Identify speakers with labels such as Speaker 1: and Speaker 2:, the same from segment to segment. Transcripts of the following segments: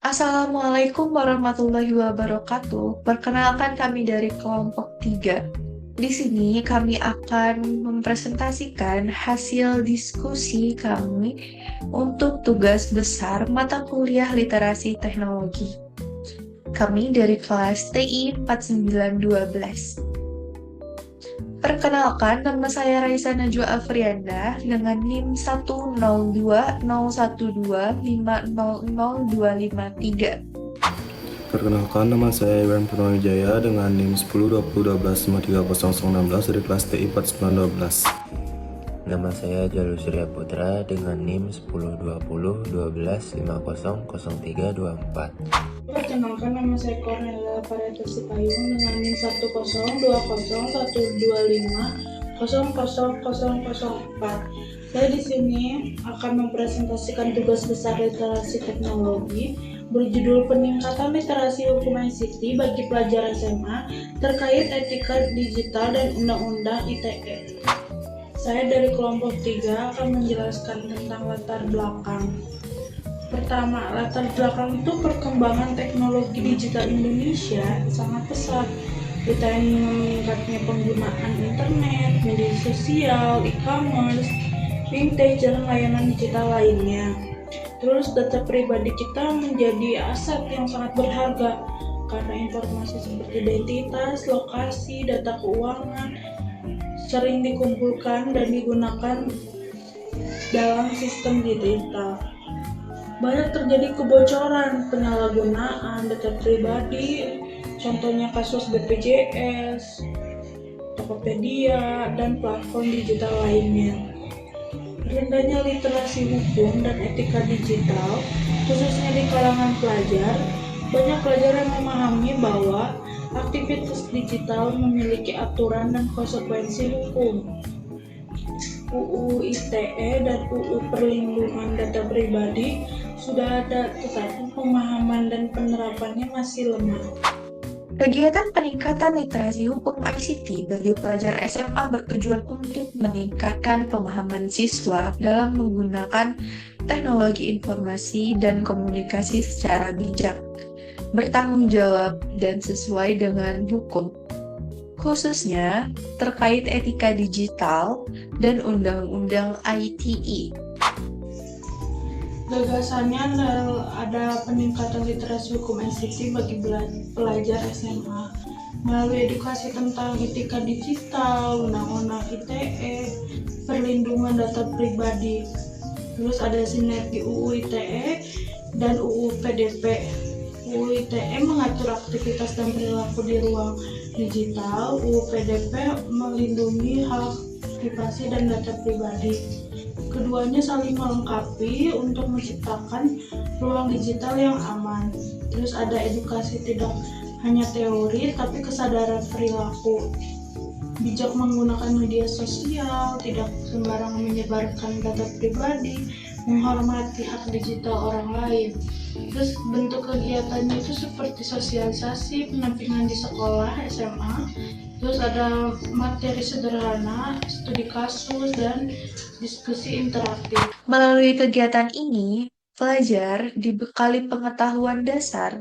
Speaker 1: Assalamualaikum warahmatullahi wabarakatuh. Perkenalkan kami dari kelompok 3. Di sini kami akan mempresentasikan hasil diskusi kami untuk tugas besar mata kuliah literasi teknologi. Kami dari kelas TI 4912. Perkenalkan, nama saya Raisa Najwa Afrianda dengan NIM 1020125000253.
Speaker 2: Perkenalkan, nama saya Iwan Purnawijaya dengan NIM 102012530016 dari kelas TI 4912.
Speaker 3: Nama saya Jalur Surya Putra dengan NIM 102012500324.
Speaker 4: Perkenalkan, nama saya Cornelia Pareta Sipayung dengan NIM 10201250004. Saya di sini akan mempresentasikan tugas besar literasi teknologi berjudul Peningkatan Literasi Hukum ICT bagi pelajar SMA terkait etika digital dan Undang-Undang ITE. Saya dari kelompok 3 akan menjelaskan tentang latar belakang. Pertama, latar belakang itu perkembangan teknologi digital Indonesia sangat pesat, ditandai meningkatnya penggunaan internet, media sosial, e-commerce, fintech, dan layanan digital lainnya. Terus data pribadi kita menjadi aset yang sangat berharga karena informasi seperti identitas, lokasi, data keuangan sering dikumpulkan dan digunakan dalam sistem digital. Banyak terjadi kebocoran, penyalahgunaan data pribadi, contohnya kasus BPJS, Tokopedia, dan platform digital lainnya. Rendahnya literasi hukum dan etika digital, khususnya di kalangan pelajar, banyak pelajar yang memahami bahwa aktivitas digital memiliki aturan dan konsekuensi hukum. UU ITE dan UU Perlindungan Data Pribadi sudah ada, tetapi pemahaman dan penerapannya masih lemah.
Speaker 1: Kegiatan peningkatan literasi hukum ICT bagi pelajar SMA bertujuan untuk meningkatkan pemahaman siswa dalam menggunakan teknologi informasi dan komunikasi secara bijak, bertanggung jawab, dan sesuai dengan hukum, khususnya terkait etika digital dan Undang-Undang ITE.
Speaker 4: Gagasannya ada peningkatan literasi hukum ICT bagi pelajar SMA melalui edukasi tentang etika digital, Undang-Undang ITE, perlindungan data pribadi. Terus ada sinergi UU ITE dan UU PDP. UU ITE mengatur aktivitas dan perilaku di ruang digital, UU PDP melindungi hak privasi dan data pribadi. Keduanya saling melengkapi untuk menciptakan ruang digital yang aman. Terus ada edukasi tidak hanya teori tapi kesadaran perilaku. Bijak menggunakan media sosial, tidak sembarangan menyebarkan data pribadi, menghormati hak digital orang lain. Terus bentuk kegiatannya itu seperti sosialisasi, pendampingan di sekolah SMA, terus ada materi sederhana, studi kasus, dan diskusi interaktif.
Speaker 1: Melalui kegiatan ini, pelajar dibekali pengetahuan dasar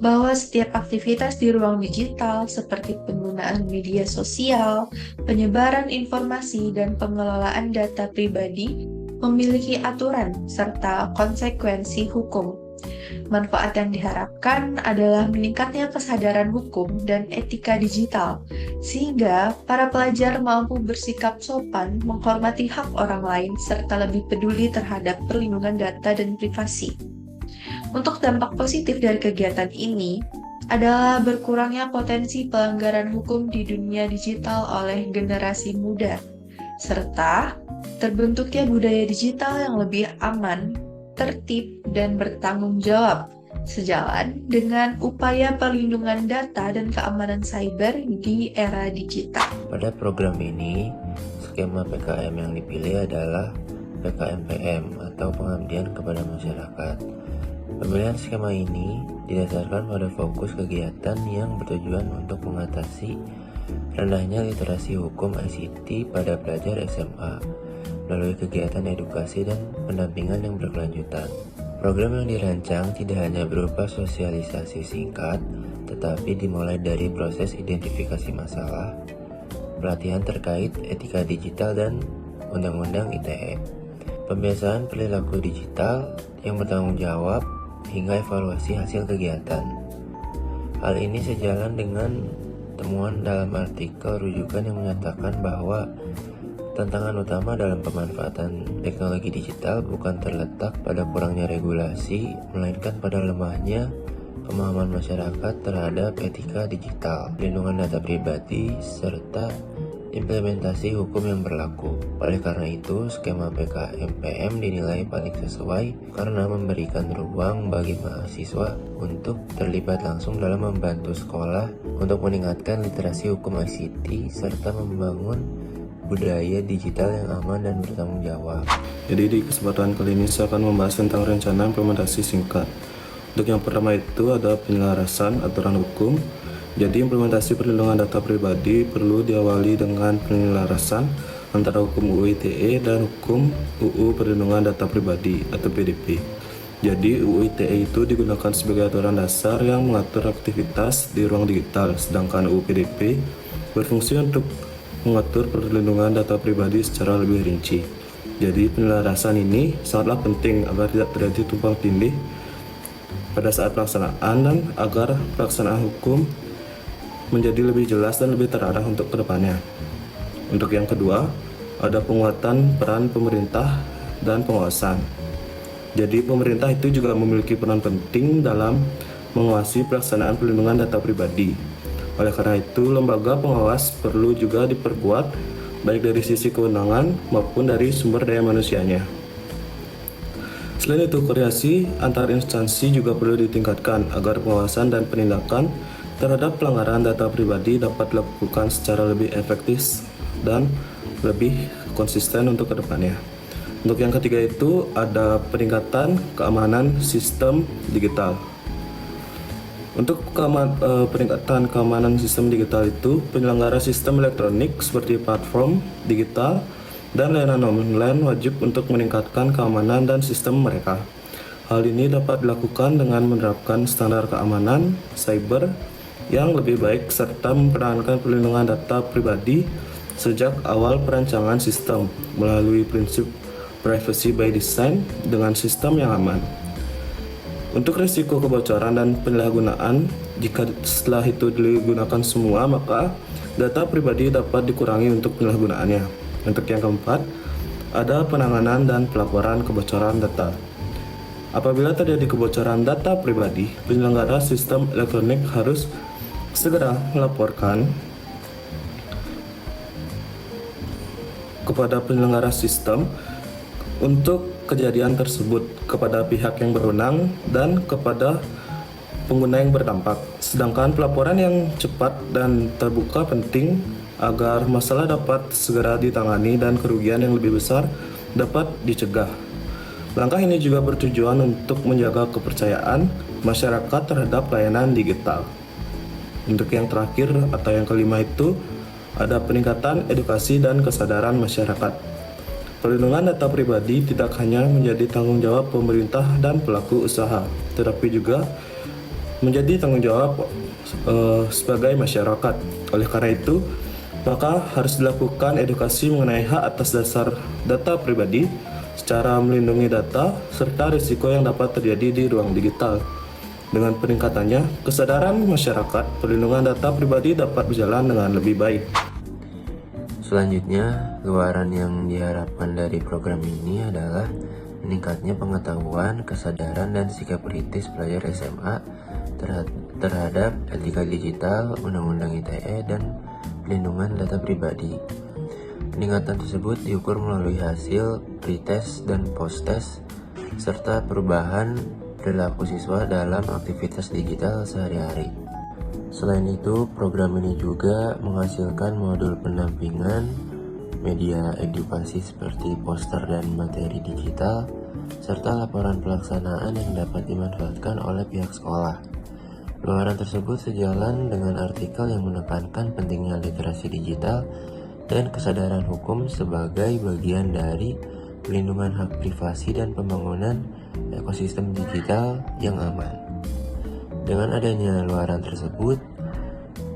Speaker 1: bahwa setiap aktivitas di ruang digital seperti penggunaan media sosial, penyebaran informasi, dan pengelolaan data pribadi memiliki aturan serta konsekuensi hukum. Manfaat yang diharapkan adalah meningkatnya kesadaran hukum dan etika digital, sehingga para pelajar mampu bersikap sopan, menghormati hak orang lain, serta lebih peduli terhadap perlindungan data dan privasi. Untuk dampak positif dari kegiatan ini adalah berkurangnya potensi pelanggaran hukum di dunia digital oleh generasi muda, serta terbentuknya budaya digital yang lebih aman, tertib, dan bertanggung jawab, sejalan dengan upaya perlindungan data dan keamanan cyber di era digital.
Speaker 3: Pada program ini, skema PKM yang dipilih adalah PKMPM atau pengabdian kepada masyarakat. Pemilihan skema ini didasarkan pada fokus kegiatan yang bertujuan untuk mengatasi rendahnya literasi hukum ICT pada pelajar SMA melalui kegiatan edukasi dan pendampingan yang berkelanjutan. Program yang dirancang tidak hanya berupa sosialisasi singkat, tetapi dimulai dari proses identifikasi masalah, pelatihan terkait etika digital dan Undang-Undang ITE, pembiasaan perilaku digital yang bertanggung jawab, hingga evaluasi hasil kegiatan. Hal ini sejalan dengan temuan dalam artikel rujukan yang menyatakan bahwa tantangan utama dalam pemanfaatan teknologi digital bukan terletak pada kurangnya regulasi, melainkan pada lemahnya pemahaman masyarakat terhadap etika digital, perlindungan data pribadi, serta implementasi hukum yang berlaku. Oleh karena itu, skema PKMPM dinilai paling sesuai karena memberikan ruang bagi mahasiswa untuk terlibat langsung dalam membantu sekolah untuk meningkatkan literasi hukum ICT serta membangun budaya digital yang aman dan bertanggung jawab.
Speaker 2: Jadi di kesempatan kali ini saya akan membahas tentang rencana implementasi singkat. Untuk yang pertama itu ada penyelarasan aturan hukum. Jadi implementasi perlindungan data pribadi perlu diawali dengan penyelarasan antara hukum UU ITE dan hukum UU Perlindungan Data Pribadi atau PDP. Jadi UU ITE itu digunakan sebagai aturan dasar yang mengatur aktivitas di ruang digital, sedangkan UU PDP berfungsi untuk mengatur perlindungan data pribadi secara lebih rinci. Jadi penyelarasan ini sangatlah penting agar tidak terjadi tumpang tindih pada saat pelaksanaan dan agar pelaksanaan hukum menjadi lebih jelas dan lebih terarah untuk kedepannya. Untuk yang kedua, ada penguatan peran pemerintah dan pengawasan. Jadi pemerintah itu juga memiliki peran penting dalam mengawasi pelaksanaan perlindungan data pribadi. Oleh karena itu, lembaga pengawas perlu juga diperkuat baik dari sisi kewenangan maupun dari sumber daya manusianya. Selain itu, koordinasi antar instansi juga perlu ditingkatkan agar pengawasan dan penindakan terhadap pelanggaran data pribadi dapat dilakukan secara lebih efektif dan lebih konsisten untuk kedepannya. Untuk yang ketiga itu ada peningkatan keamanan sistem digital. Untuk peningkatan keamanan sistem digital itu, penyelenggara sistem elektronik seperti platform digital dan layanan online wajib untuk meningkatkan keamanan dan sistem mereka. Hal ini dapat dilakukan dengan menerapkan standar keamanan cyber yang lebih baik serta mempertahankan perlindungan data pribadi sejak awal perancangan sistem melalui prinsip privacy by design dengan sistem yang aman. Untuk risiko kebocoran dan penyalahgunaan, jika setelah itu digunakan semua, maka data pribadi dapat dikurangi untuk penyalahgunaannya. Untuk yang keempat, ada penanganan dan pelaporan kebocoran data. Apabila terjadi kebocoran data pribadi, penyelenggara sistem elektronik harus segera melaporkan kepada penyelenggara sistem untuk kejadian tersebut kepada pihak yang berwenang dan kepada pengguna yang berdampak. Sedangkan pelaporan yang cepat dan terbuka penting agar masalah dapat segera ditangani dan kerugian yang lebih besar dapat dicegah. Langkah ini juga bertujuan untuk menjaga kepercayaan masyarakat terhadap layanan digital. Untuk yang terakhir atau yang kelima itu ada peningkatan edukasi dan kesadaran masyarakat. Perlindungan data pribadi tidak hanya menjadi tanggung jawab pemerintah dan pelaku usaha, tetapi juga menjadi tanggung jawab sebagai masyarakat. Oleh karena itu, maka harus dilakukan edukasi mengenai hak atas dasar data pribadi, secara melindungi data, serta risiko yang dapat terjadi di ruang digital. Dengan peningkatannya, kesadaran masyarakat perlindungan data pribadi dapat berjalan dengan lebih baik.
Speaker 3: Selanjutnya, luaran yang diharapkan dari program ini adalah meningkatnya pengetahuan, kesadaran, dan sikap kritis pelajar SMA terhadap etika digital, Undang-Undang ITE, dan perlindungan data pribadi. Peningkatan tersebut diukur melalui hasil pretest dan post-test, serta perubahan perilaku siswa dalam aktivitas digital sehari-hari. Selain itu, program ini juga menghasilkan modul pendampingan media edukasi seperti poster dan materi digital, serta laporan pelaksanaan yang dapat dimanfaatkan oleh pihak sekolah. Luaran tersebut sejalan dengan artikel yang menekankan pentingnya literasi digital dan kesadaran hukum sebagai bagian dari pelindungan hak privasi, dan pembangunan ekosistem digital yang aman. Dengan adanya luaran tersebut,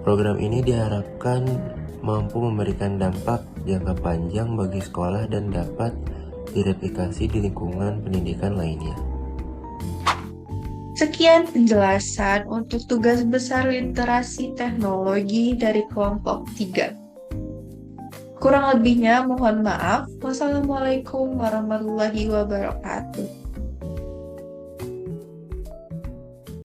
Speaker 3: program ini diharapkan mampu memberikan dampak jangka panjang bagi sekolah dan dapat direplikasi di lingkungan pendidikan lainnya.
Speaker 1: Sekian penjelasan untuk tugas besar literasi teknologi dari kelompok 3. Kurang lebihnya mohon maaf. Wassalamualaikum warahmatullahi wabarakatuh.